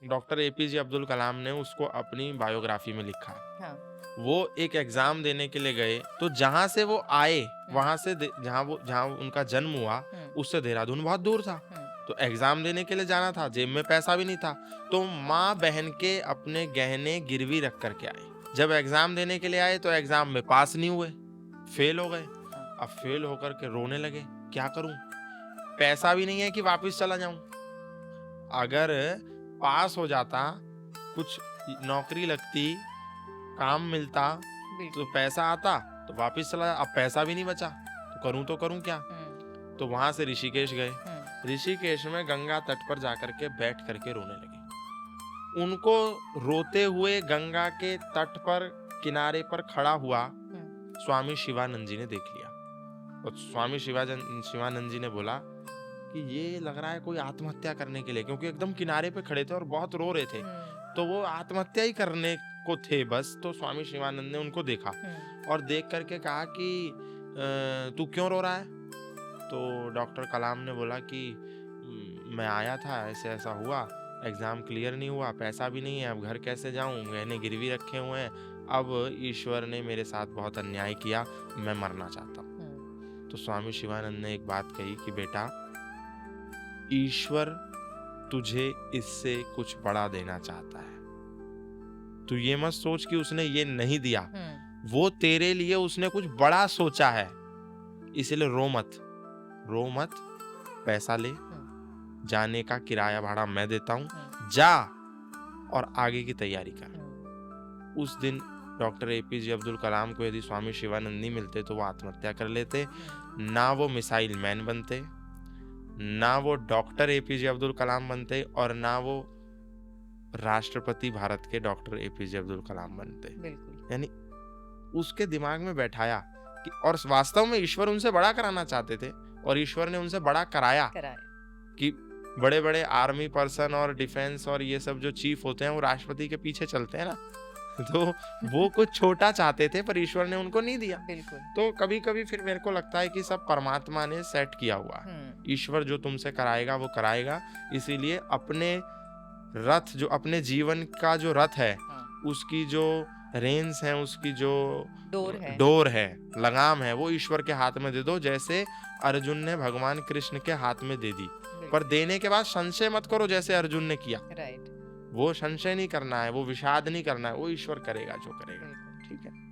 Doctor APJ Abdul Kalam ने उसको अपनी बायोग्राफी में लिखा है। हाँ। वो एक एग्जाम देने के लिए गए, तो जहां से वो आए, वहां से जहां उनका जन्म हुआ, हुँ, उससे देहरादून बहुत दूर था। हुँ, तो एग्जाम देने के लिए जाना था, जेब में पैसा भी नहीं था। तो माँ बहन के अपने गहने गिरवी रख करके आए। जब एग्जाम देने के लिए आए तो एग्जाम में पास नहीं हुए, फेल हो गए। हाँ। अब फेल होकर के रोने लगे, क्या करूं, पैसा भी नहीं है कि वापस चला जाऊं। अगर पास हो जाता, कुछ नौकरी लगती, काम मिलता, तो बिल्कुल। पैसा आता, तो वापस चला। अब पैसा भी नहीं बचा, तो करूं क्या। हुँ, तो वहां से ऋषिकेश गए। हुँ, ऋषिकेश में गंगा तट पर जाकर के बैठ करके रोने लगे। उनको रोते हुए गंगा के तट पर, किनारे पर खड़ा हुआ हुँ, स्वामी शिवानंद जी ने देख लिया। और स्वामी शिवानंद जी ने बोला कि ये लग रहा है कोई आत्महत्या करने के लिए, क्योंकि एकदम किनारे पे खड़े थे और बहुत रो रहे थे। हुँ, तो वो आत्महत्या ही करने को थे बस। तो स्वामी शिवानंद ने उनको देखा हुँ, और देख करके कहा कि तू क्यों रो रहा है?" तो डॉक्टर कलाम ने बोला कि मैं आया था, ऐसे ऐसा हुआ, एग्ज़ाम क्लियर नहीं हुआ, पैसा भी नहीं है, अब घर कैसे जाऊँ, गहने गिरवी रखे हुए हैं, अब ईश्वर ने मेरे साथ बहुत अन्याय किया, मैं मरना चाहता हूँ। हुँ, तो स्वामी शिवानंद ने एक बात कही कि बेटा, ईश्वर तुझे इससे कुछ बड़ा देना चाहता है। तू ये मत सोच कि उसने ये नहीं दिया, हुँ, वो तेरे लिए उसने कुछ बड़ा सोचा है, इसलिए रो मत, पैसा ले, हुँ, जाने का किराया भाड़ा मैं देता हूँ, हुँ, जा और आगे की तैयारी कर। हुँ, उस दिन डॉक्टर एपीजे अब्दुल कलाम को यदि स्वामी शिवानंद नहीं मिलते तो वो आत्महत्या कर लेते। हुँ, ना वो मिसाइल मैन बनते, ना वो डॉक्टर एपीजे अब्दुल कलाम बनते, और ना वो राष्ट्रपति भारत के डॉक्टर एपीजे अब्दुल कलाम बनते। बिल्कुल। यानी उसके दिमाग में बैठाया कि, और वास्तव में ईश्वर उनसे बड़ा कराना चाहते थे और ईश्वर ने उनसे बड़ा कराया कराया। कि बड़े-बड़े आर्मी पर्सन और डिफेंस और ये सब जो चीफ होते हैं वो राष्ट्रपति के पीछे चलते हैं ना। तो वो कुछ छोटा चाहते थे पर ईश्वर ने उनको नहीं दिया। बिल्कुल। तो कभी-कभी फिर मेरे को लगता है कि सब परमात्मा ने सेट किया हुआ है। हुँ, ईश्वर जो तुमसे कराएगा वो कराएगा। इसीलिए अपने रथ, जो अपने जीवन का जो रथ है, हाँ, उसकी जो रेन्स हैं, उसकी जो डोर है। डोर है, लगाम है, वो ईश्वर के हाथ में दे दो, जैसे अर्जुन ने भगवान कृष्ण के हाथ में दे दी। पर बिल्कुल, देने के बाद संशय मत करो जैसे अर्जुन ने किया। राइट, वो संशय नहीं करना है, वो विषाद नहीं करना है, वो ईश्वर करेगा जो करेगा। बिल्कुल। ठीक है?